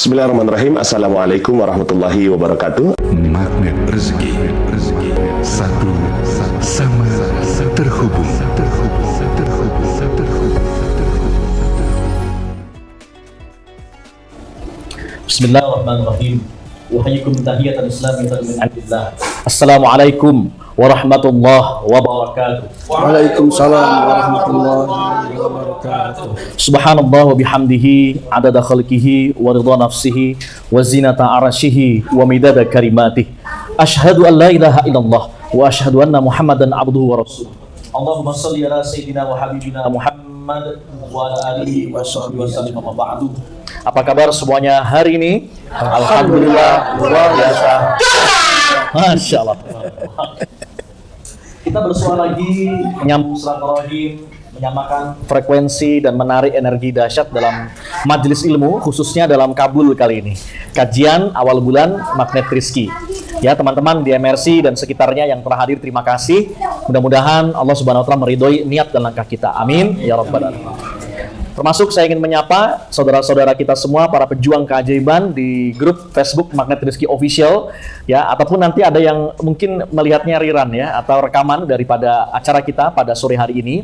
Bismillahirrahmanirrahim. Assalamualaikum warahmatullahi wabarakatuh. Magnet rezeki, satu sama terhubung. Bismillahirrahmanirrahim. Uhayyikum tahiyatan islamiyatan min indillah. Assalamualaikum warahmatullahi wabarakatuh. Waalaikumsalam warahmatullahi wabarakatuh. Subhanallah wa bihamdihi adada khalqihi wa ridha nafsihi wa zinata arsyihi wa midada kalimatihi. Asyhadu an la ilaha illallah wa asyhadu anna Muhammadan abduhu wa rasuluh. Allahumma shalli ala sayyidina wa habibina Muhammad wa ala alihi wa sahbihi wa sallam wa ba'du. Apa kabar semuanya hari ini? Alhamdulillah luar biasa. Masya Allah. Kita bersuara lagi menyambung silaturahim, menyamakan frekuensi dan menarik energi dahsyat dalam majelis ilmu, khususnya dalam Kabul kali ini. Kajian awal bulan Magnet Rizki. Ya teman-teman di MRC dan sekitarnya yang telah hadir, terima kasih. Mudah-mudahan Allah Subhanahu wa taala meridhoi niat dan langkah kita. Amin ya rabbal alamin. Termasuk saya ingin menyapa saudara-saudara kita semua, para pejuang keajaiban di grup Facebook Magnet Rizki Official, ya, ataupun nanti ada yang mungkin melihatnya rerun ya, atau rekaman daripada acara kita pada sore hari ini.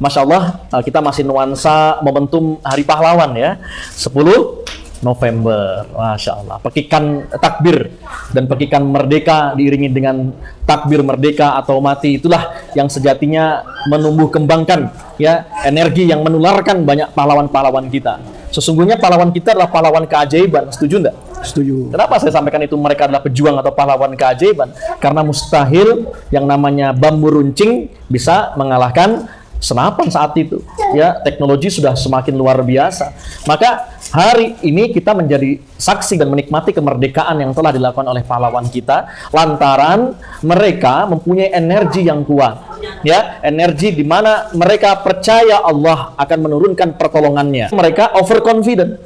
Masya Allah, kita masih nuansa momentum Hari Pahlawan ya, 10 November, Masya Allah. Pekikan takbir dan pekikan merdeka diiringi dengan takbir merdeka atau mati, itulah yang sejatinya menumbuh kembangkan ya energi yang menularkan banyak pahlawan-pahlawan kita. Sesungguhnya pahlawan kita adalah pahlawan keajaiban, setuju enggak? Setuju. Kenapa saya sampaikan itu mereka adalah pejuang atau pahlawan keajaiban? Karena mustahil yang namanya bambu runcing bisa mengalahkan senapan saat itu. Ya, teknologi sudah semakin luar biasa. Maka hari ini kita menjadi saksi dan menikmati kemerdekaan yang telah dilakukan oleh pahlawan kita lantaran mereka mempunyai energi yang kuat. Ya, energi di mana mereka percaya Allah akan menurunkan pertolongannya. Mereka overconfident.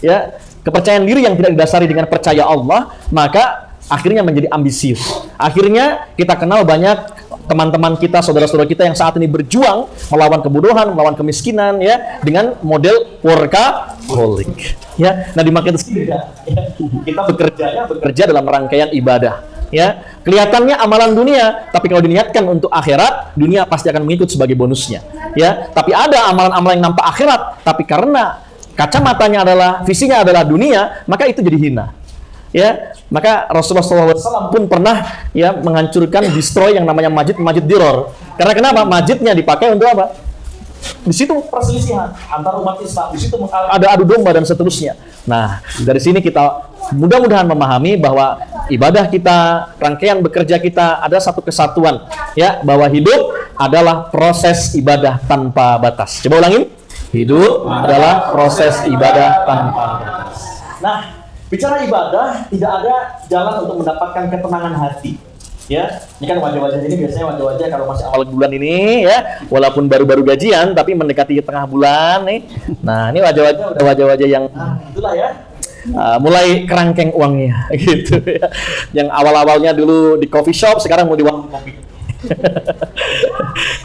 Ya, kepercayaan diri yang tidak didasari dengan percaya Allah, maka akhirnya menjadi ambisius. Akhirnya kita kenal banyak teman-teman kita, saudara-saudara kita yang saat ini berjuang melawan kebodohan, melawan kemiskinan ya, dengan model workaholic. Ya, nah di Magnet Rizki ya, kita bekerja dalam rangkaian ibadah. Ya, kelihatannya amalan dunia, tapi kalau diniatkan untuk akhirat, dunia pasti akan mengikut sebagai bonusnya. Ya, tapi ada amalan-amalan yang nampak akhirat, tapi karena kacamatanya adalah, visinya adalah dunia, maka itu jadi hina. Ya, maka Rasulullah SAW pun pernah ya menghancurkan, destroy yang namanya masjid Diror. Karena kenapa? Masjidnya dipakai untuk apa? Di situ perselisihan antara umat Islam, di situ ada adu domba dan seterusnya. Nah, dari sini kita mudah-mudahan memahami bahwa ibadah kita, rangkaian bekerja kita ada satu kesatuan, ya, bahwa hidup adalah proses ibadah tanpa batas. Coba ulangin. Hidup adalah proses ibadah tanpa batas. Nah, bicara ibadah, tidak ada jalan untuk mendapatkan ketenangan hati. Ya, ini kan wajah-wajah ini biasanya wajah-wajah kalau masih awal bulan ini ya, walaupun baru-baru gajian tapi mendekati tengah bulan nih. Nah, ini wajah-wajah udah wajah-wajah yang itulah ya. Mulai kerangkeng uangnya gitu ya. Yang awal-awalnya dulu di coffee shop, sekarang mau di warung kopi.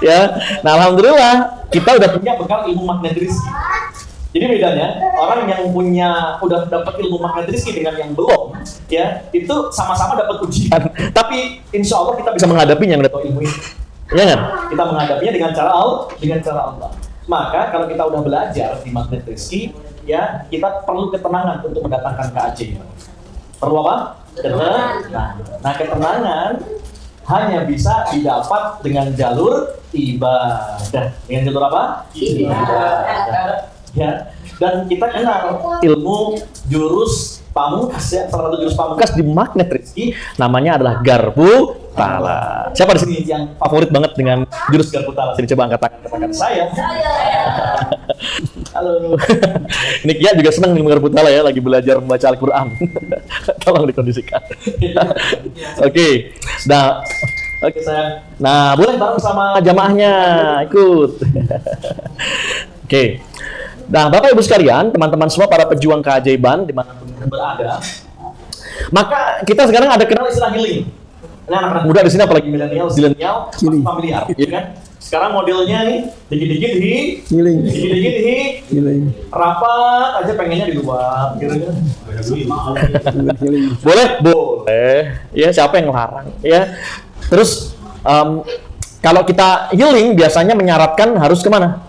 Ya, nah alhamdulillah kita udah punya bekal ilmu Magnet Rizki. Jadi bedanya, orang yang udah dapat ilmu Magnet Rizki dengan yang belum, ya, itu sama-sama dapat ujian. Tapi insya Allah kita bisa menghadapinya yang dapat ilmu ini. Ya kan? Kita menghadapinya dengan cara Allah. Maka kalau kita udah belajar di Magnet Rizki, ya, kita perlu ketenangan untuk mendatangkan keajaiban. Perlu apa? Ketenangan. Nah, ketenangan hanya bisa didapat dengan jalur ibadah. Dengan jalur apa? Ibadah. Ya, dan kita kenal ilmu jurus pamungkas ya, salah satu jurus pamungkas di Magnet Rizki namanya adalah Garpu Tala. Siapa di sini yang favorit banget dengan jurus Garpu Tala? Sini coba angkat tangan. Saya. Halo. Ini Kia juga senang dengan Garpu Tala ya, lagi belajar membaca Al-Qur'an. Tolong dikondisikan. Oke. Nah, oke sayang. Nah, boleh bareng sama jamaahnya ikut. Oke. Nah, Bapak Ibu sekalian, teman-teman semua para pejuang keajaiban dimanapun berada, maka kita sekarang ada kenal istilah healing. Nah, anak-anak muda di sini apalagi milenial, zilenial, familiar, ya kan? Sekarang modelnya nih, dikit-dikit Healing. dikit-dikit Healing. rapat aja pengennya di luar, gitu kan. Healing. Boleh? Boleh. Ya, siapa yang ngelarang? Ya. Terus, kalau kita healing, biasanya menyarankan harus kemana?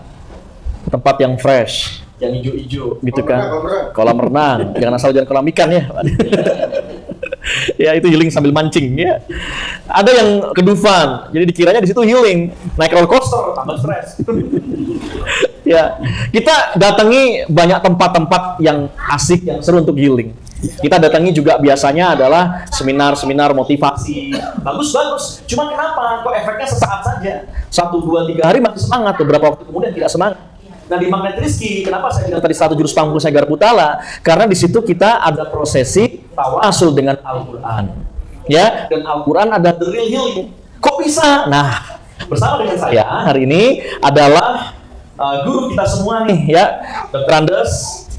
Tempat yang fresh, yang hijau-hijau, gitu kan. Kolam renang. Jangan asal jangan kolam ikan ya. Ya, itu healing sambil mancing ya. Ada yang kedufan, jadi dikiranya di situ healing. Naik roller coaster, tambah stres. Ya, kita datangi banyak tempat-tempat yang asik, yang seru untuk healing. Kita datangi juga biasanya adalah seminar-seminar motivasi. Bagus-bagus. Cuma kenapa? Kok efeknya sesaat saja? 1, 2, 3 hari masih semangat, beberapa waktu kemudian tidak semangat. Nah, di Magnet Rizki, kenapa saya bilang tadi 1 jurus pangku saya garpu tala? Karena di situ kita ada prosesi tawasul dengan Al-Quran. Ya, dan Al-Quran ada the real healing. Kok bisa? Nah, bersama dengan saya hari ini adalah guru kita semua nih, ya, Dr. Andes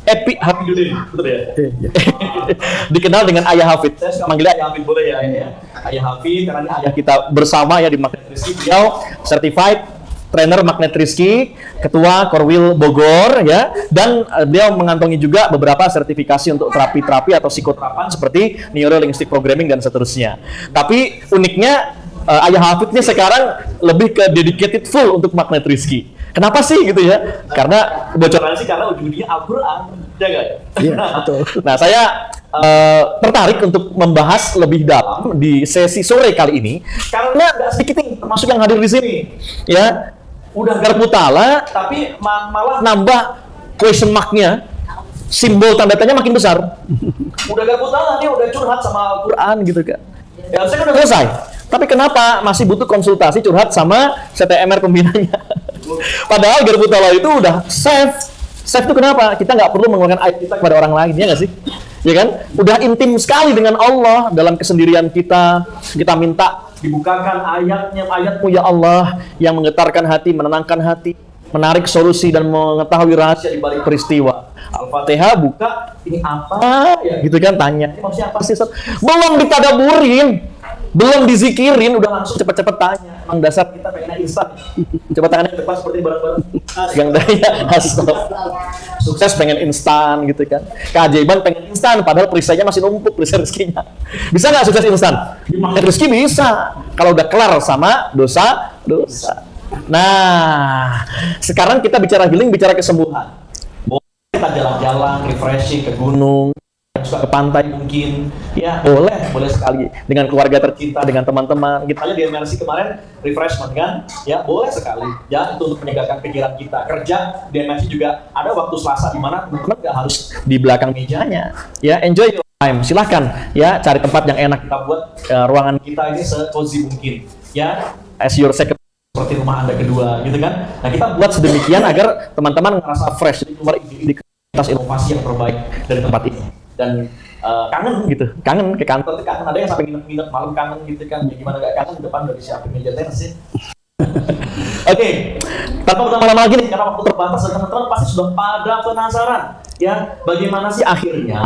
Epi Hafidudin, betul ya? Dikenal dengan Ayah Hafid. Saya suka manggilnya Ayah Hafid, boleh ya? Ayah Hafid, karena ini ayah kita bersama ya di Magnet Rizki. Beliau certified trainer Magnet Rizki, ketua Korwil Bogor ya, dan beliau mengantongi juga beberapa sertifikasi untuk terapi-terapi atau psikoterapan seperti Neuro-Linguistic Programming dan seterusnya. Tapi uniknya Ayah Hafidnya sekarang lebih ke dedicated full untuk Magnet Rizki. Kenapa sih gitu ya? Karena bocoran sih karena ujung-ujungnya Al-Quran, ya nggak? Iya, betul. Nah, saya tertarik untuk membahas lebih dalam di sesi sore kali ini karena nggak sedikit nih, termasuk yang hadir di sini, ya. Udah garpu tala, tapi malah nambah question mark-nya, simbol tanda tanya makin besar. Udah garpu tala nih, udah curhat sama Al-Quran gitu kan. Ya, saya kan udah selesai. Tapi kenapa masih butuh konsultasi curhat sama CTMR pembinanya? Padahal garpu tala itu udah safe. Safe itu kenapa? Kita nggak perlu mengeluarkan ayat kita kepada orang lain, ya nggak sih? Ya kan? Udah intim sekali dengan Allah dalam kesendirian kita. Kita minta dibukakan ayatnya, ayatmu ya Allah yang menggetarkan hati, menenangkan hati, menarik solusi dan mengetahui rahasia di balik peristiwa. Al-Fatihah buka, ini apa? Ya, gitu kan tanya. Ini maksudnya apa sih? Belum ditadaburin, belum dizikirin, udah langsung cepet-cepet tanya. Emang dasar kita pengennya instan. Coba tangannya ke depan seperti barang-barang. Yang daya asal. Sukses pengen instan gitu kan. Keajaiban pengen instan, padahal perisainya masih numpuk, perisai rezekinya. Bisa nggak sukses instan? Di Magnet Rizki bisa. Kalau udah kelar sama dosa. Nah, sekarang kita bicara healing, bicara kesembuhan. Boleh kita jalan-jalan, refreshing ke gunung, suka ke pantai mungkin, ya boleh sekali dengan keluarga tercinta, dengan teman-teman. Kita aja di MRC kemarin refreshment kan, ya boleh sekali. Ya itu untuk menyegarkan pikiran kita. Kerja di MRC juga ada waktu Selasa di mana teman-teman nggak harus di belakang mejanya. Ya enjoy your time. Silahkan ya cari tempat yang enak, kita buat ruangan kita ini se-cozy mungkin. Ya as your second seperti rumah Anda kedua gitu kan. Nah kita buat sedemikian agar teman-teman ngerasa fresh, jadi keluar ide inovasi yang terbaik dari tempat ini. Dan kangen gitu, kangen ke kantor, kangen. Ada yang sampai nginep malam kangen gitu kan. Ya gimana gak kangen, depan udah disiapin meja tenis ya. Oke, tanpa berlama-lama lagi nih, karena waktu terbatas dan teman-teman pasti sudah pada penasaran ya bagaimana sih akhirnya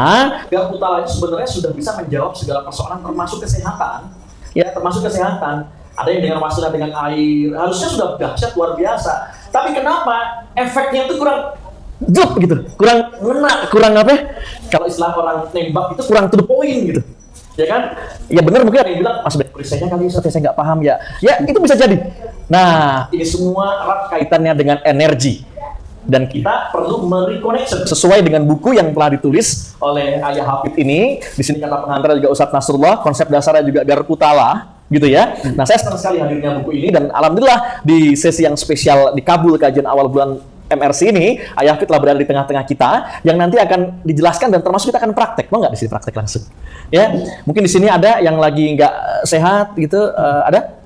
garpu tala itu sebenarnya sudah bisa menjawab segala persoalan termasuk kesehatan. Ya, termasuk kesehatan. Ada yang dengan masalah dengan air, harusnya sudah dahsyat luar biasa. Tapi kenapa efeknya itu kurang jauh gitu, kurang ngena, kurang apa? Kalau istilah orang nembak itu kurang to the point gitu, ya kan? Ya benar, mungkin ada yang bilang mas perisainya kali saya nggak paham ya. Ya itu bisa jadi. Nah ini semua erat kaitannya dengan energi dan kita perlu mereconnection sesuai dengan buku yang telah ditulis oleh Ayah Hafid ini. Di sini kata pengantar juga Ustadz Nasrullah, konsep dasarnya juga garpu tala. Gitu ya. Nah saya senang sekali hadirnya buku ini dan alhamdulillah di sesi yang spesial di Kabul kajian awal bulan MRC ini, Ayah Hafid telah berada di tengah-tengah kita yang nanti akan dijelaskan dan termasuk kita akan praktek. Mau nggak di sini praktek langsung? Ya, mungkin di sini ada yang lagi nggak sehat gitu, ada?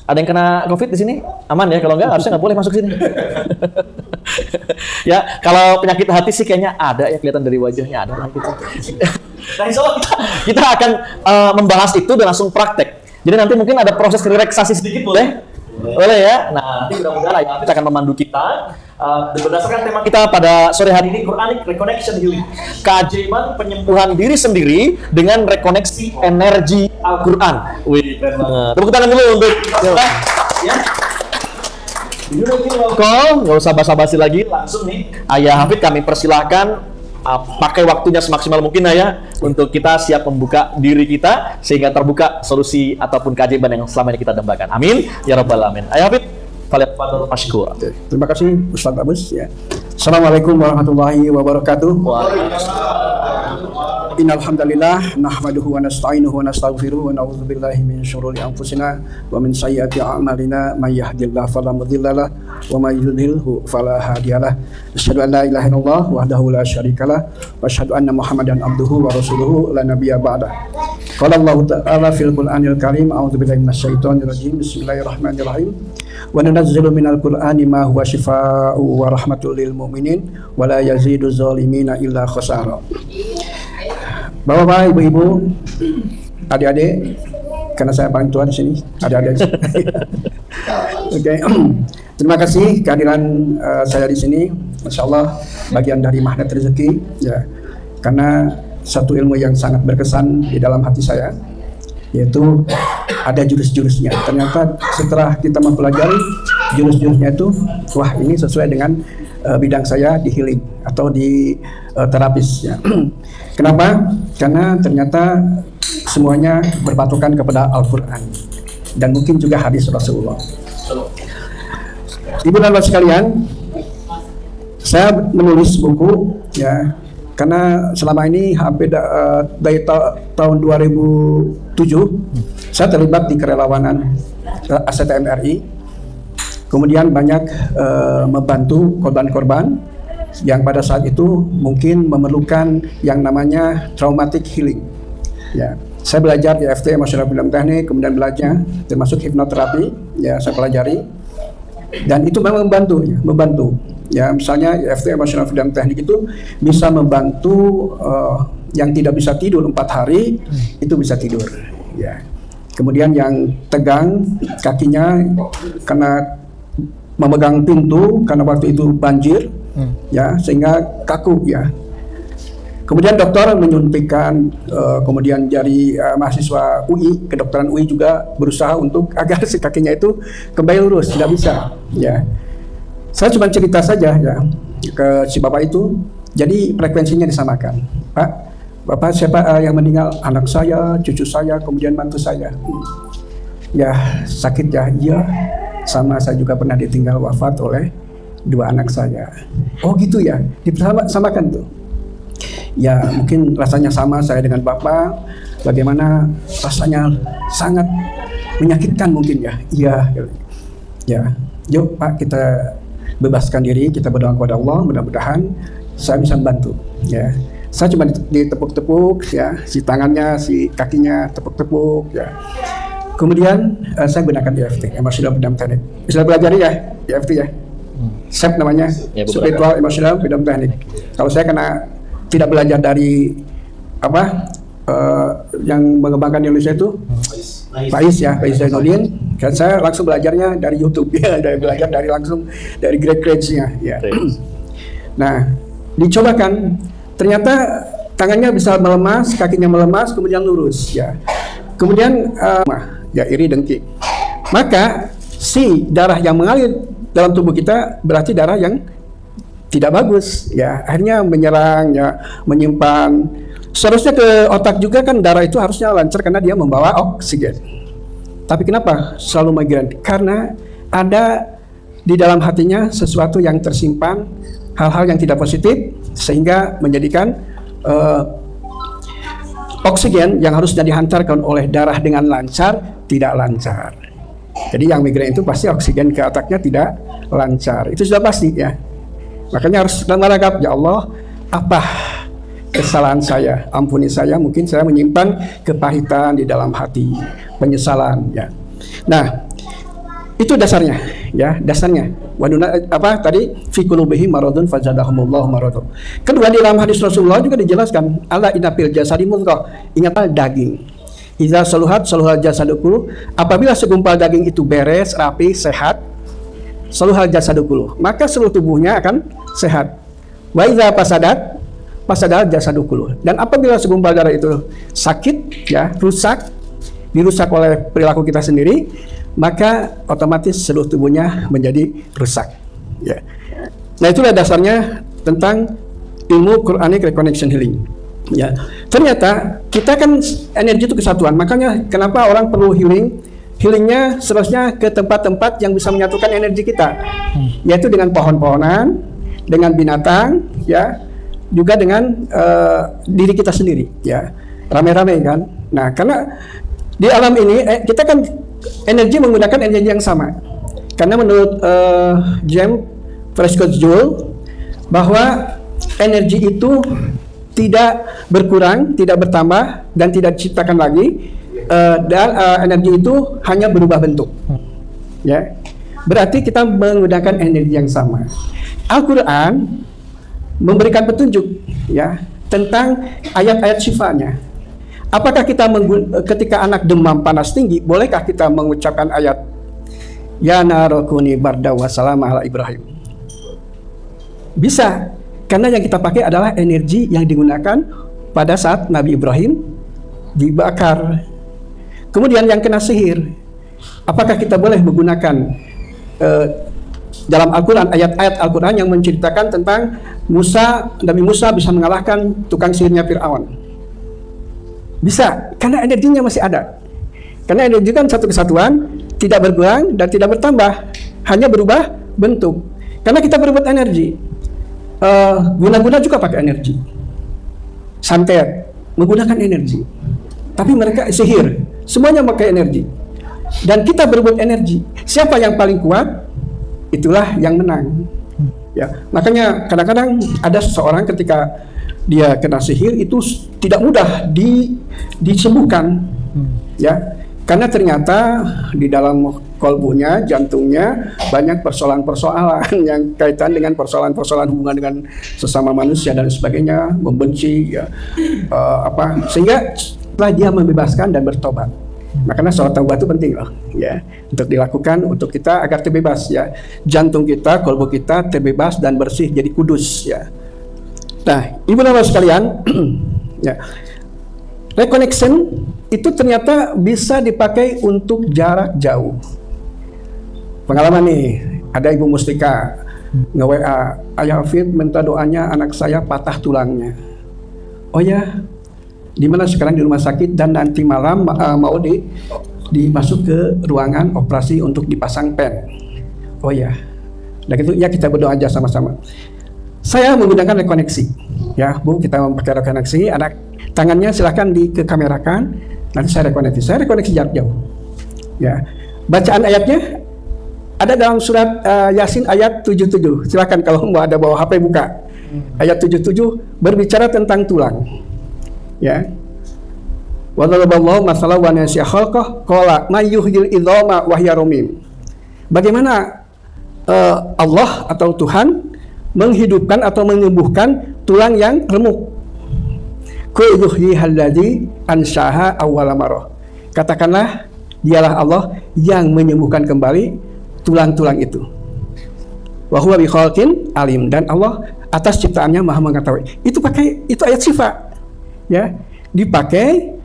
Ada yang kena COVID di sini? Aman ya? Kalau nggak harusnya nggak boleh masuk sini. Ya, kalau penyakit hati sih kayaknya ada ya, kelihatan dari wajahnya ada lah gitu. Nah, insya Allah kita akan membahas itu dan langsung praktek. Jadi nanti mungkin ada proses relaksasi sedikit boleh? Boleh ya? Nah, nanti mudah-mudahan Ayah Hafid akan memandu kita berdasarkan tema kita pada sore hari ini, Quranic Reconnection Healing. Keajaiban penyembuhan diri sendiri dengan rekoneksi energi Al-Quran. Wih, keren banget. Tepuk tangan dulu untuk ya. Call, nggak usah basa-basi lagi, langsung nih Ayah Hafid kami persilahkan pakai waktunya semaksimal mungkin Ayah untuk kita siap membuka diri kita sehingga terbuka solusi ataupun keajaiban yang selama ini kita dambakan. Amin ya rabbal alamin. Ayah Hafid, falyatafadhal mashkur. Terima kasih Ustaz Abus ya. Assalamualaikum warahmatullahi wabarakatuh. Innal hamdalillah nahmaduhu wa nasta'inuhu wa nastaghfiruh wa na'udzu billahi min syururi anfusina wa min sayyiati a'malina may yahdihillahu fala mudhillalah wa may yudhlilhu fala hadiyalah. Asyhadu an la ilaha illallah wahdahu la syarikalah wa asyhadu anna Muhammadan abduhu wa rasuluhu la nabiyya ba'dah. Qala Allah ta'ala fil Qur'anil Karim a'udzu billahi minasyaitonir rajim. Bismillahirrahmanirrahim. Wa nunazzilu minal Qur'ani ma huwa syifaa'u wa rahmatul lil mu'minin wa la yazidu zalimina illa khasara. Bapak-bapak, ibu-ibu, adik-adik, karena saya paling tua di sini, adik-adik. Oke, terima kasih kehadiran saya di sini. Masya Allah, bagian dari magnet rezeki, ya. Karena satu ilmu yang sangat berkesan di dalam hati saya, yaitu ada jurus-jurusnya. Ternyata setelah kita mempelajari jurus-jurusnya itu, wah ini sesuai dengan bidang saya di healing atau di terapis ya. Kenapa? Karena ternyata semuanya berpatokan kepada Al-Quran dan mungkin juga hadis Rasulullah. Ibu dan bapak sekalian, saya menulis buku ya karena selama ini hampir dari tahun 2007 saya terlibat di kerelawanan ACTM RI. Kemudian banyak membantu korban-korban yang pada saat itu mungkin memerlukan yang namanya traumatic healing. Ya, saya belajar di EFT Emotional Freedom Technique, kemudian belajar termasuk hipnoterapi. Ya, saya pelajari dan itu memang membantu. Ya, misalnya EFT Emotional Freedom Technique itu bisa membantu yang tidak bisa tidur 4 hari itu bisa tidur. Ya, kemudian yang tegang kakinya karena memegang pintu karena waktu itu banjir, ya sehingga kaku ya. Kemudian dokter menyuntikkan, kemudian dari mahasiswa UI, kedokteran UI juga berusaha untuk agar si kakinya itu kembali lurus, tidak bisa. Ya, saya cuma cerita saja ya ke si bapak itu. Jadi frekuensinya disamakan, Pak. Bapak siapa yang meninggal? Anak saya, cucu saya, kemudian mantu saya. Ya sakit ya, iya. Sama saya juga pernah ditinggal wafat oleh 2 anak saya. Oh gitu ya, disamakan tuh. Ya mungkin rasanya sama saya dengan bapak. Bagaimana rasanya sangat menyakitkan mungkin ya. Iya. Ya, yuk Pak kita bebaskan diri, kita berdoa kepada Allah. Mudah-mudahan saya bisa membantu. Ya, saya cuma ditepuk-tepuk ya, si tangannya, si kakinya tepuk-tepuk ya. Kemudian saya gunakan EFT, Emotional Freedom Technique. Bisa pelajari ya, EFT ya. SEP namanya, ya, Spiritual Emotional Freedom Technique. Kalau saya karena tidak belajar dari yang mengembangkan Indonesia itu, Faiz Zainuddin, dan saya langsung belajarnya dari YouTube ya, belajar dari langsung dari Greg Craig-nya ya. Nah, dicobakan, ternyata tangannya bisa melemas, kakinya melemas, kemudian lurus ya. Kemudian ya iri dengki. Maka si darah yang mengalir dalam tubuh kita berarti darah yang tidak bagus ya. Akhirnya menyerang ya, menyimpan. Seharusnya ke otak juga kan darah itu harusnya lancar karena dia membawa oksigen. Tapi kenapa selalu migrain? Karena ada di dalam hatinya sesuatu yang tersimpan, hal-hal yang tidak positif sehingga menjadikan oksigen yang harusnya dihantarkan oleh darah dengan lancar tidak lancar. Jadi yang migrain itu pasti oksigen ke otaknya tidak lancar. Itu sudah pasti ya. Makanya harus berharap, ya Allah, apa kesalahan saya? Ampuni saya, mungkin saya menyimpan kepahitan di dalam hati, penyesalan ya. Nah, itu dasarnya ya, dasarnya. Tadi fi qulubihim maradun fazadahumullahu maradun. Kedua di dalam hadis Rasulullah juga dijelaskan, ala inna fil jasadi mudghah. Ingatlah daging. Iza saluhat saluhal jasadu kullu. Apabila segumpal daging itu beres, rapi, sehat, saluhal jasadu kullu, maka seluruh tubuhnya akan sehat. Wa iza pasadat pasadal jasadu kullu. Dan apabila segumpal darah itu sakit ya, rusak, dirusak oleh perilaku kita sendiri, maka otomatis seluruh tubuhnya menjadi rusak. Ya. Nah, itulah dasarnya tentang ilmu Quranic Reconnection Healing. Ya, ternyata kita kan energi itu kesatuan. Makanya kenapa orang perlu healing? Healingnya seharusnya ke tempat-tempat yang bisa menyatukan energi kita, yaitu dengan pohon-pohonan, dengan binatang, ya, juga dengan diri kita sendiri, ya, rame-rame kan. Nah, karena di alam ini kita kan energi menggunakan energi yang sama. Karena menurut James Prescott Joule bahwa energi itu tidak berkurang, tidak bertambah, dan tidak diciptakan lagi, dan energi itu hanya berubah bentuk. Ya, berarti kita menggunakan energi yang sama. Al-Quran memberikan petunjuk, ya, tentang ayat-ayat sifanya. Apakah kita ketika anak demam panas tinggi, bolehkah kita mengucapkan ayat Ya narokuni barda wa salama ala Ibrahim? Bisa. Karena yang kita pakai adalah energi yang digunakan pada saat Nabi Ibrahim dibakar. Kemudian yang kena sihir, apakah kita boleh menggunakan dalam Al-Quran, ayat-ayat Al-Quran yang menceritakan tentang Nabi Musa bisa mengalahkan tukang sihirnya Fir'aun? Bisa, karena energinya masih ada. Karena energi kan satu kesatuan, tidak berkurang dan tidak bertambah, hanya berubah bentuk. Karena kita berebut energi. Guna-guna juga pakai energi. Santet menggunakan energi. Tapi mereka sihir, semuanya pakai energi. Dan kita berebut energi. Siapa yang paling kuat, itulah yang menang. Ya, makanya kadang-kadang ada seseorang ketika dia kena sihir itu tidak mudah disembuhkan. Ya, karena ternyata di dalam kolbunya, jantungnya banyak persoalan-persoalan yang kaitan dengan persoalan-persoalan hubungan dengan sesama manusia dan sebagainya, membenci, ya, sehingga setelah dia membebaskan dan bertobat. Makanya sholat taubat itu penting loh, ya, untuk dilakukan untuk kita agar terbebas, ya, jantung kita, kolbu kita terbebas dan bersih, jadi kudus, ya. Nah, ibu dan bapak sekalian, ya, reconnection itu ternyata bisa dipakai untuk jarak jauh. Pengalaman nih, ada Ibu Mustika nge-WA, Ayah Hafid minta doanya anak saya patah tulangnya. Oh ya, di mana sekarang di rumah sakit dan nanti malam mau dimasuk ke ruangan operasi untuk dipasang pen. Oh ya, dan itu ya kita berdoa aja sama-sama. Saya menggunakan rekoneksi, ya Bu, kita memakai rekoneksi. Anak tangannya silahkan dikamerakan, nanti saya rekoneksi. Saya rekoneksi jarak jauh. Ya, bacaan ayatnya ada dalam surat Yasin ayat 77. Silakan kalau mau ada bawa HP buka. Ayat 77 berbicara tentang tulang. Ya. Wa daraballahu masalan wa nasiya khalqah qala may yuhyil idzama wa hiya ramim. Bagaimana Allah atau Tuhan menghidupkan atau menyembuhkan tulang yang remuk. Qul yuhyihal ladzi anshaha awwala marrah. Katakanlah dialah Allah yang menyembuhkan kembali tulang-tulang itu. Wa huwa bi khalqin alim, dan Allah atas ciptaannya Maha mengetahui. Itu ayat sifat. Ya, dipakai.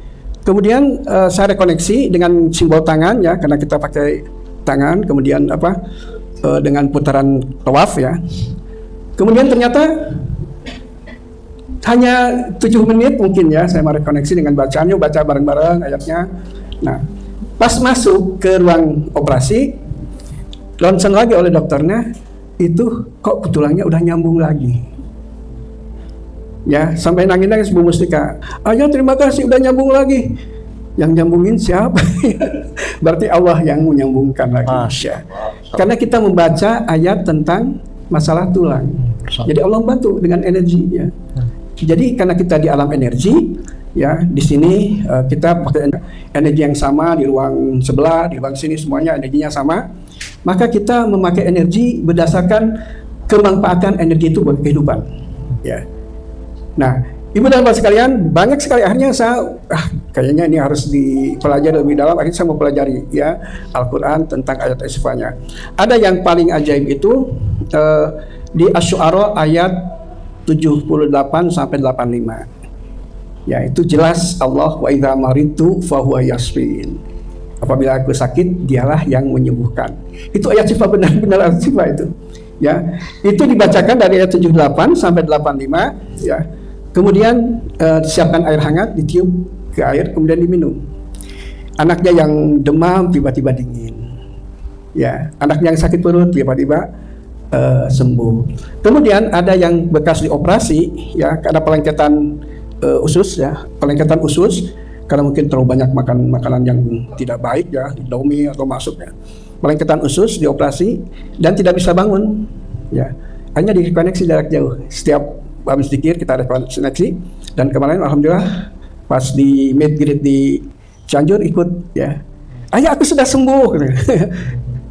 Kemudian saya rekoneksi dengan simbol tangan, ya, karena kita pakai tangan, kemudian dengan putaran tawaf, ya. Kemudian ternyata hanya 7 menit mungkin, ya, saya merekoneksi dengan bacaannya, baca bareng-bareng ayatnya. Nah, pas masuk ke ruang operasi, ronsen lagi oleh dokternya, itu kok tulangnya udah nyambung lagi. Ya, sampai nangis-nangis Bu Mustika. Ayah terima kasih udah nyambung lagi. Yang nyambungin siapa? Berarti Allah yang menyambungkan lagi. Ya. Karena kita membaca ayat tentang masalah tulang. Jadi Allah bantu dengan energi, ya. Jadi karena kita di alam energi, ya, di sini kita pakai energi yang sama, di ruang sebelah, di ruang sini semuanya energinya sama. Maka kita memakai energi berdasarkan kemanfaatan energi itu buat kehidupan, ya. Nah, Ibu dan Bapak sekalian, banyak sekali akhirnya saya kayaknya ini harus dipelajari lebih dalam. Akhirnya saya mau pelajari, ya, Al-Quran tentang ayat sifatnya. Ada yang paling ajaib itu di Asy-Syu'ara ayat 78 sampai 85. Ya, itu jelas Allah wa idza maritu fa huwa yashfin. apabila aku sakit, dialah yang menyembuhkan. Itu ayat sifat, benar-benar ayat sifat itu. Ya, itu dibacakan dari ayat 78 sampai 85. Ya, kemudian disiapkan air hangat, ditiup ke air, kemudian diminum. Anaknya yang demam tiba-tiba dingin. Ya, anaknya yang sakit perut tiba-tiba sembuh. Kemudian ada yang bekas dioperasi, ya, karena pelengketan usus, ya, pelengketan usus. Karena mungkin terlalu banyak makan makanan yang tidak baik, ya, Indomie atau masuknya. Pelengketan usus dioperasi dan tidak bisa bangun, ya. Hanya dikoneksi jarak jauh. Setiap habis dikir kita ada koneksi, dan kemarin alhamdulillah pas di Medgrid di Cianjur ikut, ya. Ayah, aku sudah sembuh.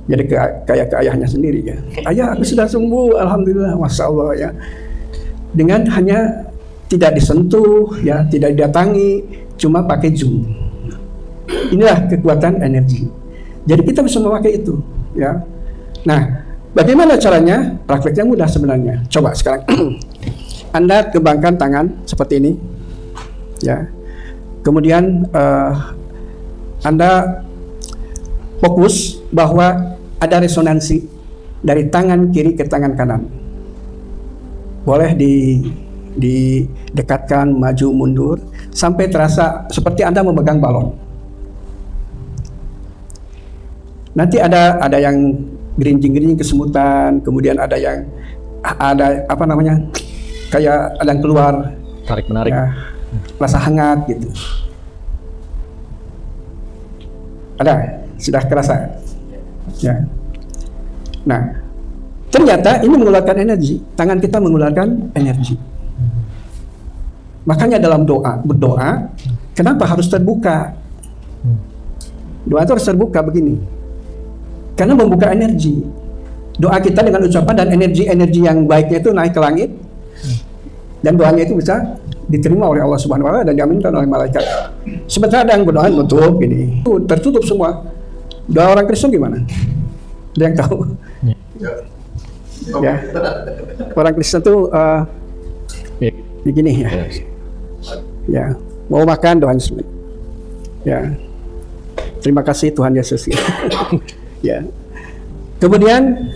Jadi kayak ke ayahnya sendiri, ya. Ayah, aku sudah sembuh, alhamdulillah, masya Allah, ya. Dengan hanya tidak disentuh, ya, tidak didatangi, cuma pakai Zoom. Inilah kekuatan energi. Jadi kita bisa memakai itu, ya. Nah, bagaimana caranya? Prakteknya mudah sebenarnya. Coba sekarang Anda kembangkan tangan seperti ini, ya. Kemudian Anda fokus bahwa ada resonansi dari tangan kiri ke tangan kanan. Boleh didekatkan, maju mundur sampai terasa seperti Anda memegang balon. Nanti ada yang gerinjing-gerinjing kesemutan, kemudian ada yang apa namanya, kayak ada yang keluar Tarik menarik, ya, rasa hangat gitu. Ada, sudah kerasa, ya. Nah, ternyata ini mengeluarkan energi. Tangan kita mengeluarkan energi. Makanya dalam berdoa, kenapa harus terbuka? Doa itu harus terbuka begini. Karena membuka energi. Doa kita dengan ucapan dan energi yang baiknya itu naik ke langit. Dan doanya itu bisa diterima oleh Allah Subhanahu wa taala dan diaminkan oleh malaikat. Sementara ada yang berdoa nutup gini. Tertutup semua. Doa orang Kristen gimana? Ada yang tahu? Ya. Orang Kristen tuh begini, ya. Ya, mau makan doa Yesus. Ya, terima kasih Tuhan Yesus. Ya. Kemudian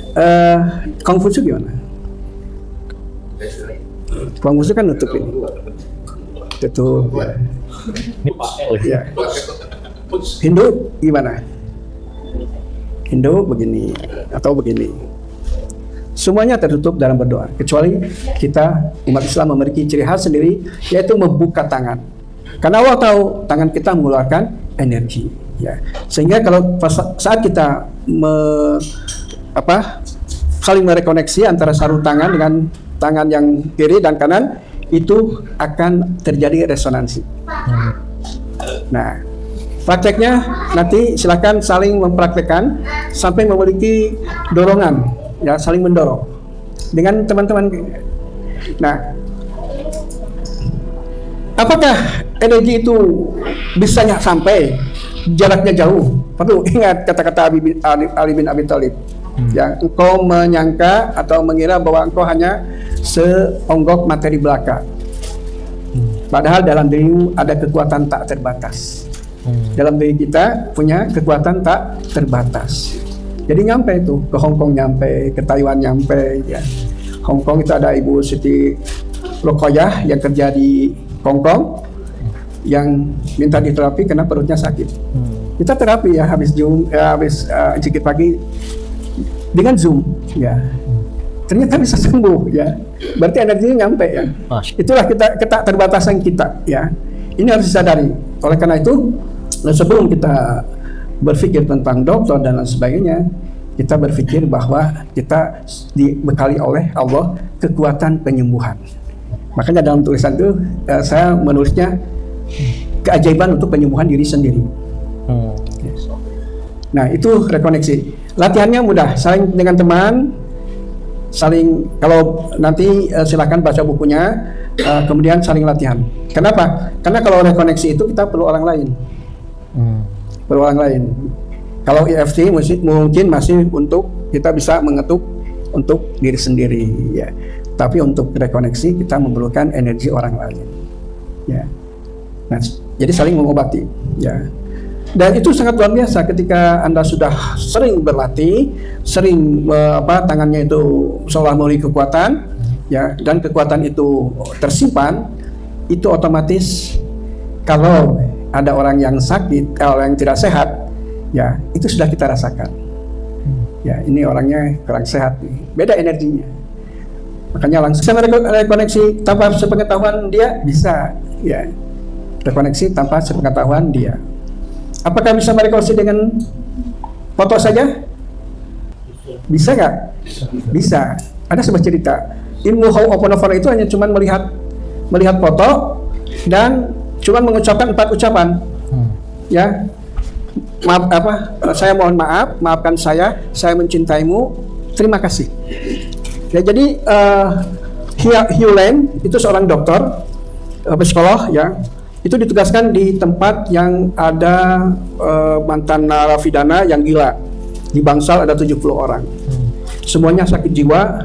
Kongfucu gimana? Kongfucu kan nutup ini. Tutup. Ya. ini Pak L. Ya. Hindu gimana? Hindu begini atau begini. Semuanya tertutup dalam berdoa, kecuali kita umat Islam memiliki ciri khas sendiri, yaitu membuka tangan. Karena Allah tahu tangan kita mengeluarkan energi, ya. Sehingga kalau saat kita saling merekoneksi antara sarung tangan dengan tangan yang kiri dan kanan, itu akan terjadi resonansi. Nah, prakteknya nanti silakan saling mempraktekkan sampai memiliki dorongan, ya, saling mendorong dengan teman-teman. Nah, apakah energi itu bisa sampai jaraknya jauh? Perlu ingat kata-kata Ali bin Abi Thalib. Ya, engkau menyangka atau mengira bahwa engkau hanya seonggok materi belaka. Padahal dalam dirimu ada kekuatan tak terbatas. Dalam diri kita punya kekuatan tak terbatas. Jadi nyampe itu ke Hong Kong, nyampe ke Taiwan, nyampe, ya. Hong Kong itu ada Ibu Siti Rokoyah yang kerja di Hong Kong yang minta diterapi karena perutnya sakit. Kita terapi, ya, habis Zoom, habis sedikit pagi dengan Zoom, ya. Ternyata bisa sembuh, ya. Berarti energinya nyampe, ya. Itulah keterbatasan kita, ya. Ini harus disadari. Oleh karena itu, sebelum kita berpikir tentang dokter dan lain sebagainya, kita berpikir bahwa kita dibekali oleh Allah kekuatan penyembuhan. Makanya dalam tulisan itu saya menulisnya keajaiban untuk penyembuhan diri sendiri. Nah, itu rekoneksi. Latihannya mudah, saling dengan teman, saling, kalau nanti silakan baca bukunya, kemudian saling latihan. Kenapa? Karena kalau rekoneksi itu kita perlu orang lain. Perlu orang lain. Kalau EFT mungkin masih untuk kita bisa mengetuk untuk diri sendiri, ya. Tapi untuk rekoneksi kita memerlukan energi orang lain, ya. Nah, jadi saling mengobati, ya. Dan itu sangat luar biasa ketika Anda sudah sering berlatih, sering tangannya itu seolah memiliki kekuatan, ya, dan kekuatan itu tersimpan, itu otomatis kalau ada orang yang sakit, kalau yang tidak sehat, ya itu sudah kita rasakan. Ya, ini orangnya kurang sehat nih. Beda energinya. Makanya langsung saya rekoneksi tanpa sepengetahuan dia bisa, ya. Rekoneksi tanpa sepengetahuan dia. Apakah bisa merekoneksi dengan foto saja? Bisa nggak? Bisa. Ada sebuah cerita. Ilmu Ho'oponopono itu hanya cuma melihat foto dan cuma mengucapkan 4 ucapan. Ya. Maaf saya mohon maaf, maafkan saya mencintaimu, terima kasih. Ya, jadi Hugh Lane itu seorang dokter, psikolog, ya. Itu ditugaskan di tempat yang ada mantan narapidana yang gila. Di Bangsal ada 70 orang. Semuanya sakit jiwa,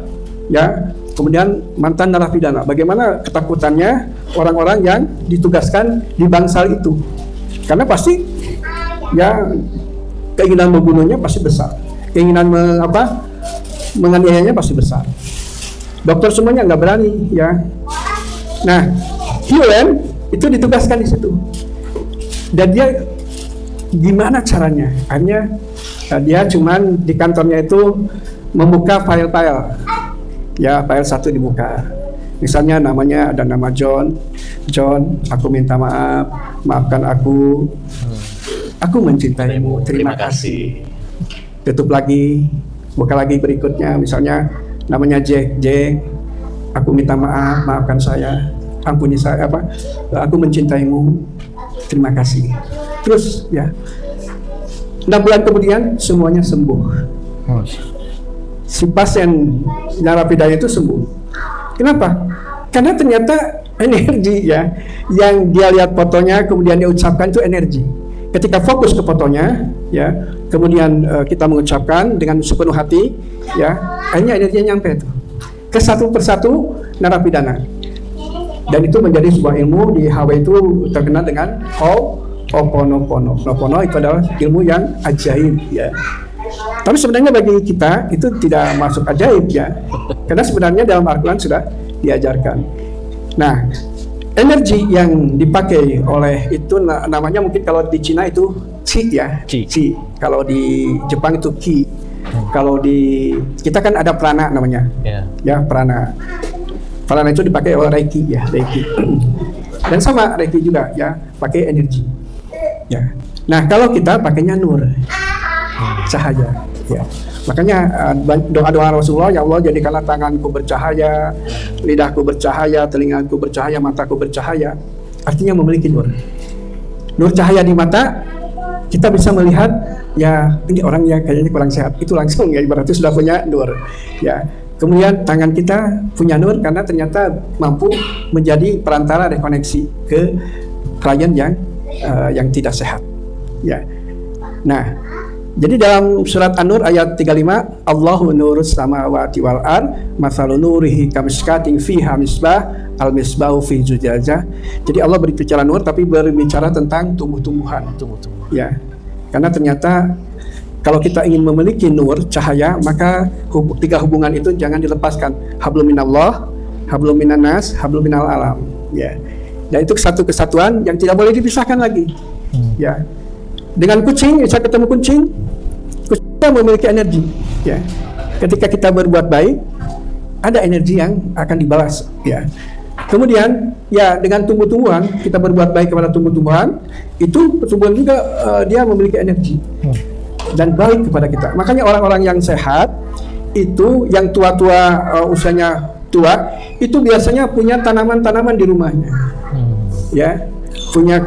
ya. Kemudian mantan narapidana. Bagaimana ketakutannya orang-orang yang ditugaskan di Bangsal itu? Karena pasti, ya, keinginan membunuhnya pasti besar. Keinginan menganiayanya pasti besar. Dokter semuanya nggak berani, ya. Nah, Hugh Lane itu ditugaskan di situ, dan dia gimana caranya? Hanya dia cuman di kantornya itu membuka file-file, ya, file satu dibuka. Misalnya namanya ada nama John, aku minta maaf, maafkan aku mencintaimu, terima kasih. Tutup lagi, buka lagi berikutnya, misalnya namanya Jack, aku minta maaf, maafkan saya. Ampuni saya, aku mencintaimu, terima kasih. Terus, ya, 6 bulan kemudian semuanya sembuh. Si pasien narapidana itu sembuh. Kenapa? Karena ternyata energi, ya, yang dia lihat fotonya kemudian dia ucapkan itu energi. Ketika fokus ke fotonya, ya, kemudian kita mengucapkan dengan sepenuh hati, ya, akhirnya energinya nyampe itu ke satu persatu narapidana. Dan itu menjadi sebuah ilmu di Hawaii itu terkenal dengan Ho'oponopono. Ho'oponopono itu adalah ilmu yang ajaib, ya. Tapi sebenarnya bagi kita itu tidak masuk ajaib, ya. Karena sebenarnya dalam Al-Quran sudah diajarkan. Nah, energi yang dipakai oleh itu namanya mungkin kalau di Cina itu Qi, ya. Qi. Kalau di Jepang itu Ki. Kalau di kita kan ada prana namanya. Ya, prana. Prana itu dipakai oleh Reiki, ya, Reiki. Dan sama Reiki juga, ya, pakai energi. Ya. Nah, kalau kita pakainya nur, cahaya, ya. Makanya doa-doa Rasulullah, ya Allah jadikanlah tanganku bercahaya, lidahku bercahaya, telingaku bercahaya, mataku bercahaya. Artinya memiliki nur. Nur cahaya di mata, kita bisa melihat, ya, ini orang yang kayaknya kurang sehat. Itu langsung, ya, ibaratnya sudah punya nur, ya. Kemudian tangan kita punya nur karena ternyata mampu menjadi perantara rekoneksi ke klien yang tidak sehat, ya. Nah, jadi dalam surat An-Nur ayat 35, Allahu nurus samawati wal ard, mathalu nurihi kamiskatin fiha misbah, al-misbahu fi zujajah. Jadi Allah berbicara nur tapi berbicara tentang tumbuh-tumbuhan. Ya. Karena ternyata kalau kita ingin memiliki nur, cahaya, maka 3 hubungan itu jangan dilepaskan. Hablum minallah, hablum minannas, hablum minal alam. Ya. Dan itu satu kesatuan yang tidak boleh dipisahkan lagi. Ya. Dengan kucing, saya ketemu kucing memiliki energi. Ya. Ketika kita berbuat baik, ada energi yang akan dibalas. Ya. Kemudian, ya, dengan tumbuh-tumbuhan, kita berbuat baik kepada tumbuh-tumbuhan, itu tumbuhan juga dia memiliki energi. Dan baik kepada kita. Makanya orang-orang yang sehat itu, yang tua-tua, usianya tua, itu biasanya punya tanaman-tanaman di rumahnya, ya, punya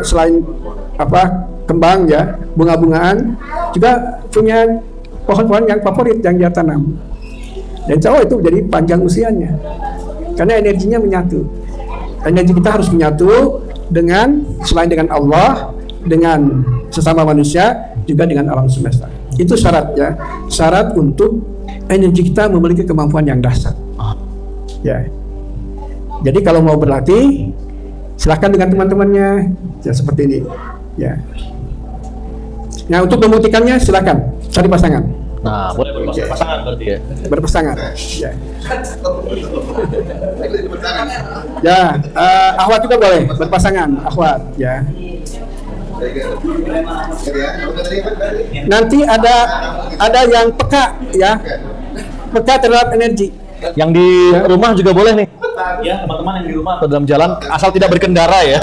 selain kembang, ya, bunga-bungaan, juga punya pohon-pohon yang favorit yang dia tanam. Dan insya Allah itu jadi panjang usianya, karena energinya menyatu. Energi kita harus menyatu dengan, selain dengan Allah, dengan sesama manusia, juga dengan alam semesta. Itu syaratnya, syarat untuk energi kita memiliki kemampuan yang dahsyat. Ya. Jadi kalau mau berlatih, silahkan dengan teman-temannya, ya, seperti ini. Ya. Nah, untuk membuktikannya silakan cari pasangan. Nah, boleh berpasangan berarti ya. Berpasangan. Ya. Ya, akhwat juga boleh berpasangan, akhwat ya. Nanti ada yang peka ya. Peka terhadap energi. Yang di rumah juga boleh nih. Ya, teman-teman yang di rumah atau dalam jalan asal tidak berkendara ya.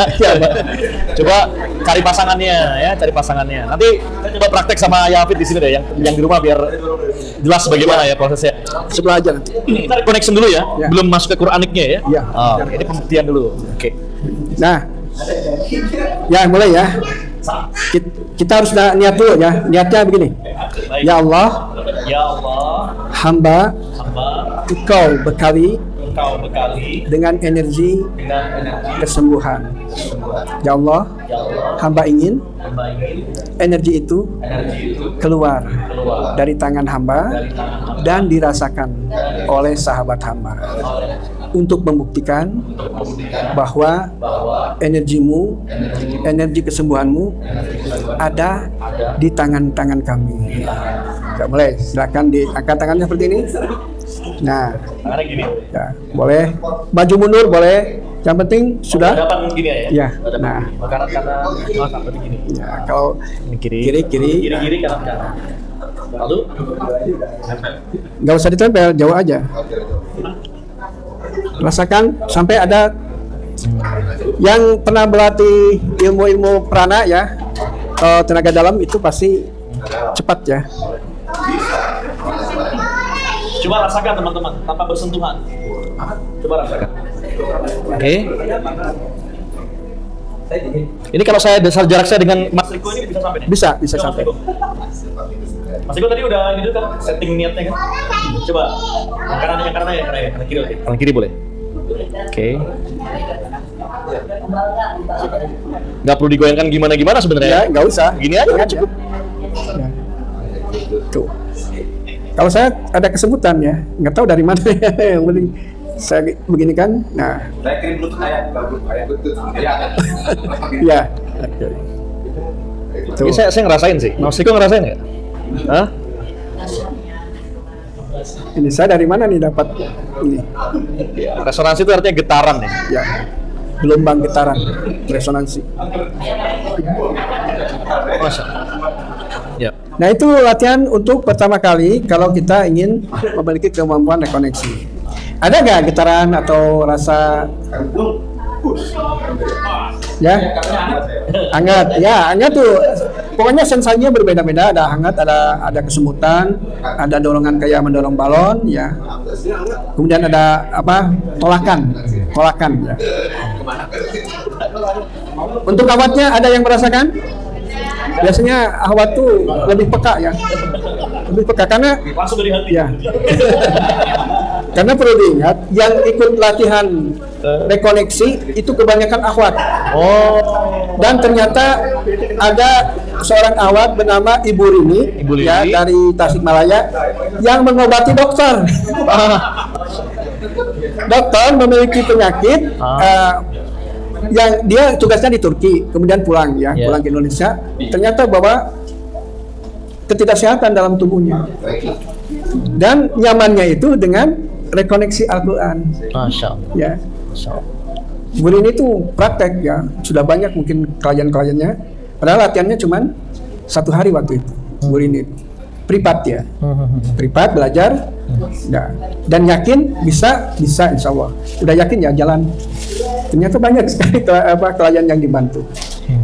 Coba cari pasangannya ya, cari pasangannya. Nanti saya coba praktek sama Yafid di sini deh yang di rumah biar jelas bagaimana ya prosesnya. Sebelah aja nanti. Kita connection dulu ya, Ya. belum masuk ke Quraniknya ya. Ya. Oh, ini pembuktian dulu. Oke. Nah, ya mulai ya. Kita harus niat dulu ya. Niatnya begini. Ya Allah, Ya Allah, hamba Engkau bekali dengan energi kesembuhan. Ya Allah, hamba ingin energi itu keluar dari tangan hamba dan dirasakan oleh sahabat hamba untuk membuktikan bahwa energimu, energi kesembuhanmu ada di tangan-tangan kami. Ya, mulai, silakan diangkat tangannya seperti ini. Nah, tangannya gini. ya, boleh maju mundur boleh. Yang penting sudah. Hadapan gini ya. Ya. Nah, kanan berarti gini. ya, kalau Ini kiri. Kiri kanan. Lalu nggak usah ditempel, jauh aja. Rasakan sampai ada yang pernah berlatih ilmu-ilmu prana ya, tenaga dalam itu pasti cepat ya. coba rasakan teman-teman tanpa bersentuhan. Coba rasakan. Oke. Ini kalau saya dasar jarak saya dengan Mas Riko ini bisa sampai nih? Bisa Coba, sampai. Mas Riko tadi udah ini dulu kan setting niatnya kan? Coba yang kanan kiri oke. Kanan kiri boleh. Oke. Nggak perlu digoyangkan gimana sebenarnya. Ya, nggak usah. Gini aja kan cukup. Ya. Tuh. Kalau saya ada kesemutan ya, nggak tahu dari mana ya. Yang penting saya begini kan. Nah. Saya kirim bluetooth ayat bluetooth. Ya. Ini saya ngerasain sih. Mas Riko ngerasain nggak? Hah? Ini saya dari mana nih dapat ini? Resonansi itu artinya getaran ya. Ya. Gelombang getaran, resonansi. Masya. Ya. Nah, itu latihan untuk pertama kali kalau kita ingin memiliki kemampuan rekoneksi. Ada nggak getaran atau rasa ya hangat? Ya, hangat tuh. Pokoknya sensasinya berbeda-beda. Ada hangat, ada kesemutan, ada dorongan kayak mendorong balon, ya. Kemudian ada apa? Tolakan ya. Untuk awatnya ada yang merasakan? Biasanya awat tuh lebih peka ya. Lebih peka karena Langsung dari hati. ya. Karena perlu diingat, yang ikut latihan rekoneksi itu kebanyakan akhwat. Oh. Dan ternyata ada seorang akhwat bernama Ibu Rini, ya, dari Tasikmalaya yang mengobati dokter. Dokter memiliki penyakit yang dia tugasnya di Turki, kemudian pulang ya, pulang ke Indonesia. Ternyata bahwa ketidaksehatan dalam tubuhnya. Dan nyamannya itu dengan rekoneksi Al-Quran. Masya Allah. Ya. Masya Allah. Bu Rini itu praktek ya, sudah banyak mungkin klien-kliennya. Padahal latihannya cuma 1 hari waktu itu. Bu Rini privat ya, privat belajar, ya. Dan yakin bisa insya Allah. Udah yakin ya jalan. Ternyata banyak sekali klien yang dibantu.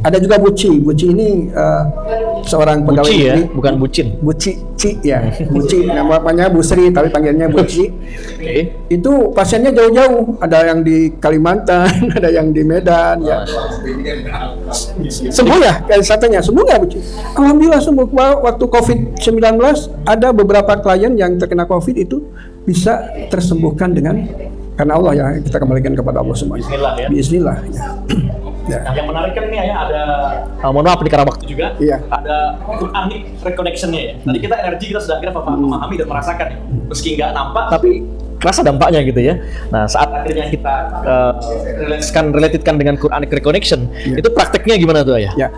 Ada juga Buci ini seorang pegawai Buci ya, negeri. bukan bucin. Buci ya, Buci. Namanya Bu Sri tapi panggilnya Buci. Oke. Itu pasiennya jauh-jauh, ada yang di Kalimantan, ada yang di Medan ya. Sembuh ya, kayak satunya sembuh nggak Bu? Alhamdulillah sembuh. Waktu COVID-19 ada beberapa klien yang terkena COVID itu bisa tersembuhkan dengan karena Allah ya, kita kembalikan kepada Allah semuanya. Bismillah ya. Bismillah ya. Ya. Nah, yang menarik kan nih ya ada mohon maaf ini karena waktu juga. Iya. Ada Quranic reconnection-nya ya. Tadi kita energi kita sudah akhirnya memahami dan merasakan ya. Meski nggak nampak tapi kerasa dampaknya gitu ya. Nah, saat akhirnya kita relatedkan dengan Quranic reconnection, itu prakteknya gimana tuh ya? Ya.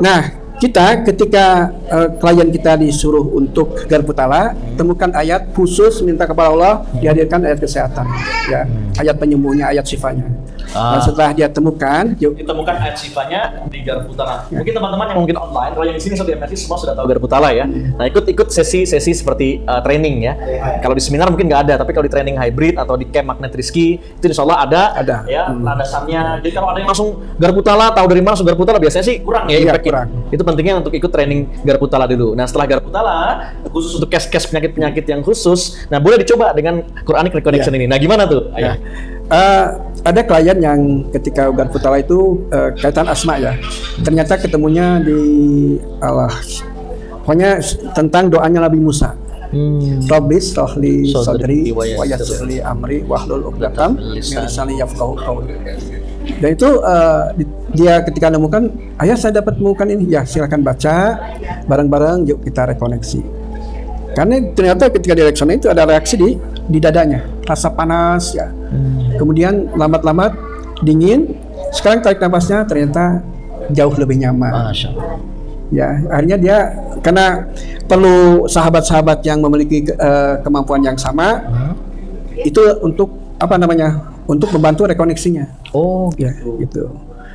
Nah, kita ketika klien kita disuruh untuk garpu tala, temukan ayat khusus minta kepada Allah, dihadirkan ayat kesehatan, ya, ayat penyembuhnya, ayat sifanya. Dan setelah dia temukan, Ditemukan ayat sifanya di garpu tala. Mungkin teman-teman yang mungkin online, kalau yang di sini satu MSI semua sudah tahu garpu tala ya. Nah, ikut sesi seperti training ya. Kalau di seminar mungkin nggak ada, tapi kalau di training hybrid atau di camp Magnet Rizky itu insya Allah ada. Ya landasannya. Jadi kalau ada yang langsung garpu tala, tahu dari mana langsung garpu tala, biasanya sih kurang ya. Iya, kurang. Itu pentingnya untuk ikut training garpu tala dulu. Nah, setelah garpu tala, khusus untuk case-case penyakit-penyakit yang khusus, nah boleh dicoba dengan Quranic Reconnection ini. Nah, gimana tuh? Ayo. Ada klien yang ketika garpu tala itu kaitan asma ya, ternyata ketemunya di Allah, pokoknya tentang doanya Nabi Musa. Rabbis sholli sadri wa yassir li amri wahlul 'uqdatam min lisani yafqahu qawli. Dan itu dia ketika menemukan, ayah saya dapat menemukan ini, ya silakan baca bareng-bareng, yuk kita rekoneksi. Karena ternyata ketika direkonneksi itu ada reaksi di dadanya, rasa panas ya. Kemudian lambat-lambat dingin, sekarang tarik nafasnya ternyata jauh lebih nyaman. Masya Allah. Ya, akhirnya dia karena perlu sahabat-sahabat yang memiliki kemampuan yang sama, itu untuk apa namanya? Untuk membantu rekoneksinya. Oh, Ya, gitu.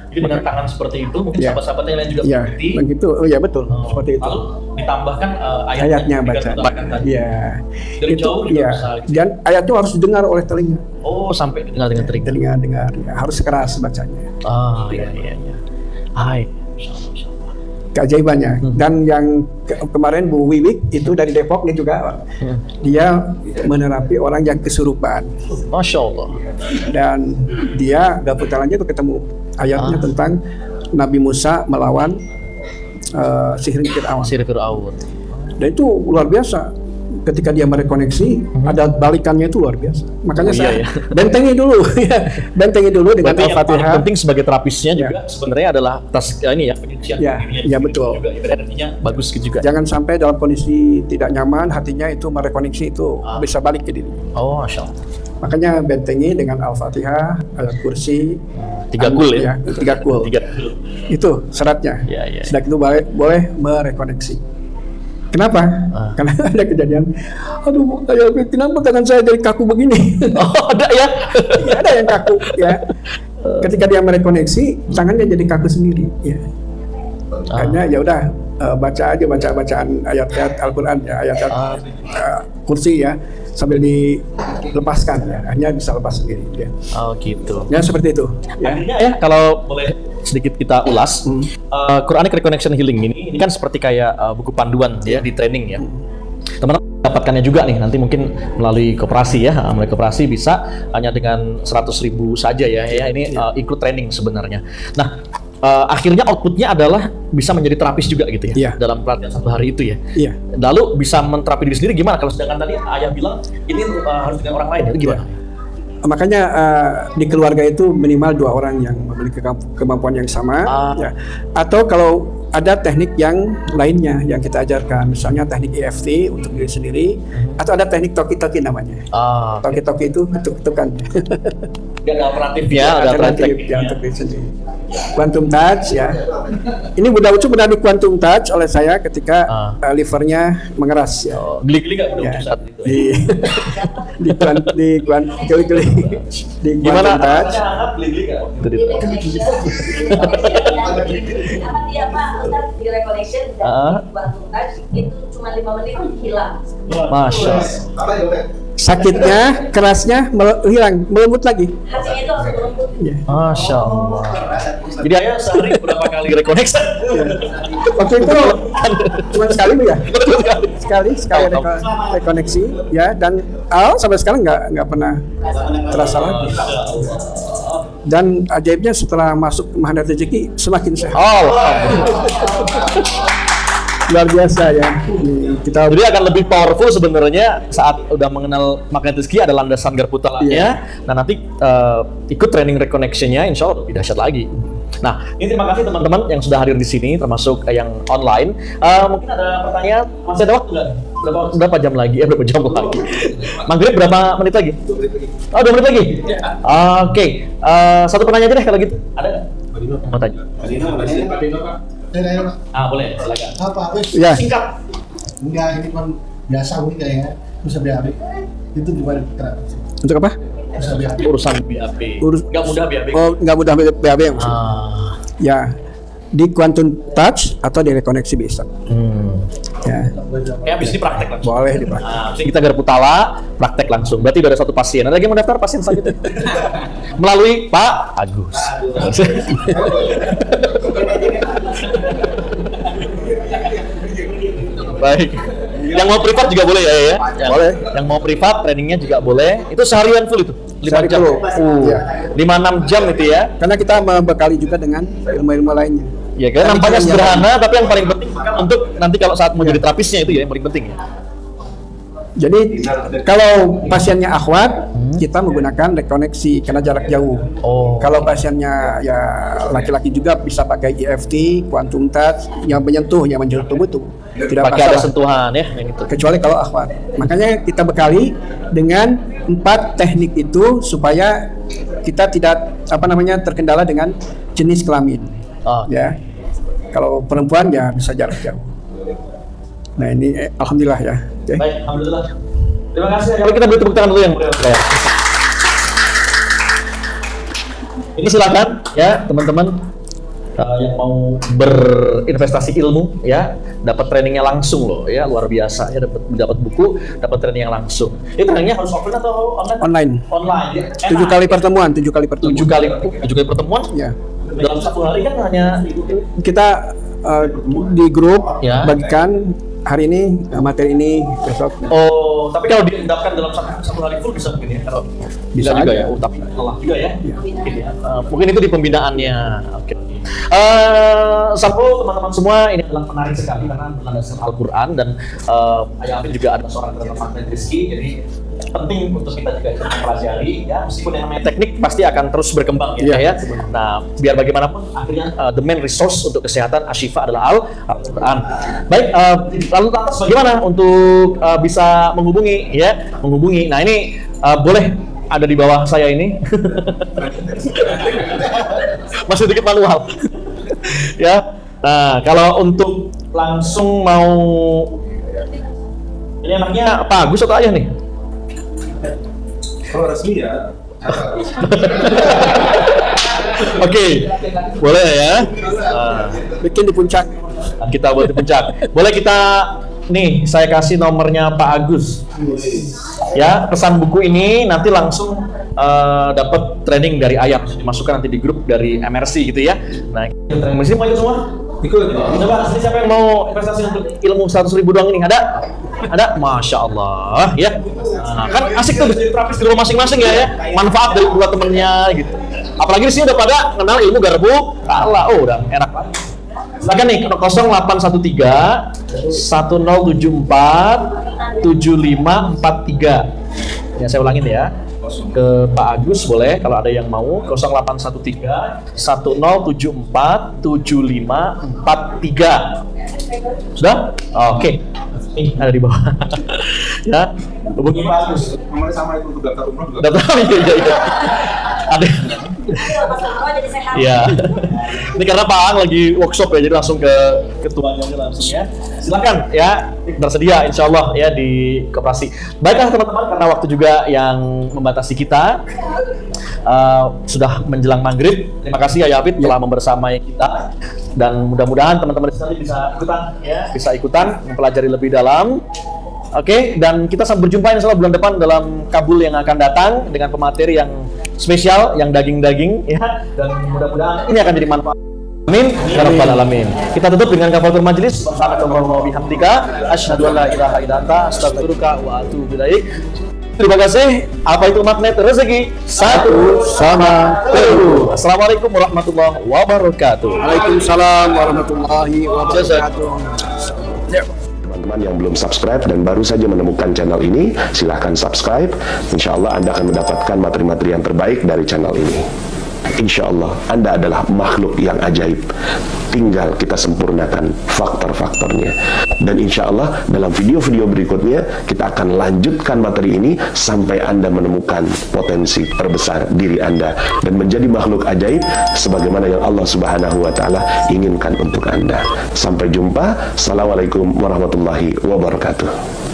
Jadi dengan tangan seperti itu, mungkin Ya. sahabat-sahabatnya yang lain juga Ya, mengerti. begitu. Oh ya betul, seperti itu. Lalu ditambahkan Ayatnya yang baca. ditambahkan tadi. Ya, Dari itu jauh juga ya. bisa, gitu. Dan ayatnya harus didengar oleh telinga. Oh, sampai dengar dengan telinga. Telinga dengar, ya. Harus keras bacanya. Iya. Hai. Keajaibannya. Dan yang kemarin Bu Wiwik itu dari Depok, dia juga dia menerapi orang yang kesurupan. Masya Allah. Dan dia garpu talanya itu ketemu ayatnya tentang Nabi Musa melawan sihir Fir'aun. Sirih Fir'aun. Dan itu luar biasa. Ketika dia merekoneksi, ada balikannya itu luar biasa. Makanya saya bentengi dulu, bentengi dulu dengan Berarti yang paling Al-Fatihah. penting sebagai terapisnya juga sebenarnya adalah ini ya, penyucian Ya, dirinya ya, juga, betul. juga energinya bagus gitu juga. Jangan sampai dalam kondisi tidak nyaman, hatinya itu merekoneksi itu bisa balik ke diri. Oh, Masya Allah. Makanya bentengi dengan Al-Fatihah, ayat kursi, 3 kul ya. 3 kul. 3 Itu syaratnya. Ya. Sudah itu boleh merekoneksi. Kenapa? Karena ada kejadian, aduh, kenapa tangan saya jadi kaku begini? Oh, ada ya? Ya, ada yang kaku ya. Ketika dia merekoneksi, tangannya jadi kaku sendiri. Ya. Akhirnya ya udah baca aja bacaan ayat-ayat Al-Quran ya, ayat-ayat kursi ya, sambil dilepaskan ya. Akhirnya bisa lepas sendiri. Ya, Oh, gitu. ya seperti itu. Ya. Akhirnya ya, kalau boleh sedikit kita ulas, Quranic Reconnection Healing ini kan seperti kayak buku panduan ya di training ya. Teman-teman dapatkannya juga nih, nanti mungkin melalui koperasi ya, melalui koperasi bisa hanya dengan 100.000 saja ya. Ini ikut training sebenarnya. Nah, akhirnya outputnya adalah bisa menjadi terapis juga gitu ya, Iya. dalam pelatihan 1 hari itu ya. Iya. Lalu bisa menterapi diri sendiri gimana? Kalau sedangkan tadi ayah bilang ini harus dengan orang lain, itu gimana? Makanya di keluarga itu minimal 2 orang yang memiliki kemampuan yang sama, ya. Atau kalau ada teknik yang lainnya yang kita ajarkan, misalnya teknik EFT untuk diri sendiri, atau ada teknik toki-toki namanya. Toki-toki itu ketuk-ketukan. Ada alternatif ya, ada alternatif ya untuk diri sendiri. Quantum touch ya. Ini Bunda Ucu pernah di quantum touch oleh saya ketika livernya mengeras ya. Geli-geli nggak Bunda Ya, Ucu saat itu? di Gimana? quantum touch. Geli-geli nggak? Itu dia. Di reconnection dan quantum touch itu cuma 5 menit hilang. Masya Apa ya, Dok? Sakitnya, kerasnya hilang, melembut lagi. Hasilnya itu langsung melembut. Ya. Masya Allah. Jadi ayah sehari berapa kali rekoneksi? Waktu itu cuma sekali Bu ya, sekali rekoneksi ya, dan sampai sekarang nggak pernah terasa lagi. Dan ajaibnya setelah masuk Magnet Rezeki semakin sehat. Luar biasa ya. Kita Jadi akan lebih powerful sebenarnya saat udah mengenal Magnet Rizky, ada landasan garpu talanya. Nah nanti ikut training reconnection-nya, insya Allah lebih dahsyat lagi. Nah, ini terima kasih teman-teman yang sudah hadir di sini, termasuk yang online. Mungkin ada pertanyaan, masih ada waktu nggak? Berapa jam lagi? Berapa jam lagi? Maghrib berapa menit lagi? 2 menit lagi? Oke. Satu pertanyaan aja deh kalau gitu. Ada nggak? Mau tanya? Daerah Boleh, silakan. apa? Ya. Singkat. Enggak, ini kan biasa ini kayaknya. Bisa BAB. Itu gimana keterangan sih? Untuk apa? Bisa BAB. Urusan BAB. Nggak mudah BAB. Oh, nggak mudah BAB maksudnya. Ya, di quantum touch atau di rekoneksi bisa. Ya, Kayak bisa dipraktek langsung. boleh dipraktek. Nah, kita garpu tala, praktek langsung. Berarti udah ada satu pasien. Ada lagi yang mau daftar pasien selanjutnya? Melalui Pak Agus. Baik. Yang mau privat juga boleh ya? Boleh. Yang mau privat trainingnya juga boleh. Itu seharian full itu? 5 Sehari jam? full. Iya. 5-6 jam itu ya? Karena kita membekali juga dengan ilmu-ilmu lainnya. Ya kan nampaknya sederhana, tapi yang paling penting untuk nanti kalau saat mau jadi terapisnya itu ya yang paling penting ya. Jadi kalau pasiennya akhwat, kita menggunakan rekoneksi karena jarak jauh. Oh. Kalau pasiennya ya laki-laki juga bisa pakai EFT, quantum touch, yang menyentuh, yang menyentuh tubuh tuh tidak Pakai ada masalah. sentuhan ya, yang itu. Kecuali kalau akhwat. Makanya kita bekali dengan 4 teknik itu supaya kita tidak terkendala dengan jenis kelamin. Oh. Ya. Kalau perempuan ya bisa jarak jauh. Nah ini alhamdulillah ya. Oke. Baik, alhamdulillah. Terima kasih. Kalau kita beri tepuk tangan dulu yang meriah. Ini silakan ya teman-teman yang mau berinvestasi ilmu ya, dapat trainingnya langsung loh ya, luar biasa ya, dapat buku, dapat training yang langsung. Ini trainingnya harus offline atau online? Online. Online. Ya. 7 kali pertemuan, 7 kali pertemuan. 7 kali pertemuan? Ya. Dalam satu hari kan hanya Kita di grup Ya. bagikan hari ini materi ini, besok. Oh, tapi kalau diendapkan dalam satu hari full bisa mungkin ya? Kalau Bisa juga aja. ya. Oh, tapi lelah juga ya. Mungkin ya. Mungkin itu di pembinaannya. Oke. Sampo teman-teman semua, ini adalah menarik sekali karena berlandaskan Al-Quran dan Ayah Afif juga ada seorang magnet rezeki, jadi penting untuk kita juga mempelajari ya, meskipun yang namanya teknik pasti akan terus berkembang ya, Iya. Nah, biar bagaimanapun akhirnya the main resource untuk kesehatan Ashifa adalah Al-Quran. Baik, lalu lantas bagaimana untuk bisa menghubungi ya, Nah ini boleh ada di bawah saya ini. Masih sedikit manual. Ya. Nah, kalau untuk langsung mau ini anaknya Pak Agus atau Ayah nih? Kalau resmi ya. Oke, boleh ya. Bikin di puncak. Kita buat di puncak. Boleh kita nih, saya kasih nomornya Pak Agus. Ya, pesan buku ini nanti langsung dapat training dari Ayah, dimasukkan nanti di grup dari MRC gitu ya. Nah, training sini mau ikut semua? Ikut. Coba sini siapa yang mau investasi untuk ilmu 100.000 doang ini? Ada? Masya Allah ya. Nah, kan asik tuh bisa jadi terapis di rumah masing-masing ya. Manfaat dari dua temennya gitu. Apalagi di sini udah pada kenal ilmu garpu Allah. Oh, udah enak banget. Silakan nih 0813 1074 7543. Ya, saya ulangin ya. Ke Pak Agus boleh kalau ada yang mau, 0813 1074 7543. Sudah? Oke. Ini ada di bawah. Ya. Hubungi Pak Agus. Nomornya sama itu untuk daftar umroh juga. Daftar iya. Ada. Pas kedua jadi sehat. Iya. Ini karena Pak Ang lagi workshop ya, jadi langsung ke ketuanya langsung ya. Silakan ya, bersedia insya Allah ya di koperasi. Baiklah teman-teman, karena waktu juga yang membatasi kita, sudah menjelang maghrib. Terima kasih Ayah Afid telah membersamai kita, dan mudah-mudahan teman-teman di sini bisa ikutan mempelajari lebih dalam. Oke, dan kita sampai berjumpa insya Allah bulan depan dalam Kabul yang akan datang dengan pemateri yang spesial, yang daging-daging ya, dan mudah-mudahan ini akan jadi manfaat. Amin ya rabbal alamin. Kita tutup dengan kafaratul majelis. Subhanakallahumma wa bihamdika asyhadu an la ilaha illa anta astaghfiruka wa atubu ilaik. Terima kasih. Apa itu magnet rezeki? Satu sama teguh. Assalamualaikum warahmatullahi wabarakatuh. Waalaikumsalam warahmatullahi wabarakatuh. Teman-teman yang belum subscribe dan baru saja menemukan channel ini, silahkan subscribe. Insya Allah Anda akan mendapatkan materi-materi yang terbaik dari channel ini. Insya Allah Anda adalah makhluk yang ajaib. Tinggal kita sempurnakan faktor-faktornya. Dan insya Allah dalam video-video berikutnya kita akan lanjutkan materi ini sampai Anda menemukan potensi terbesar diri Anda dan menjadi makhluk ajaib sebagaimana yang Allah Subhanahu wa Ta'ala inginkan untuk Anda. Sampai jumpa. Assalamualaikum warahmatullahi wabarakatuh.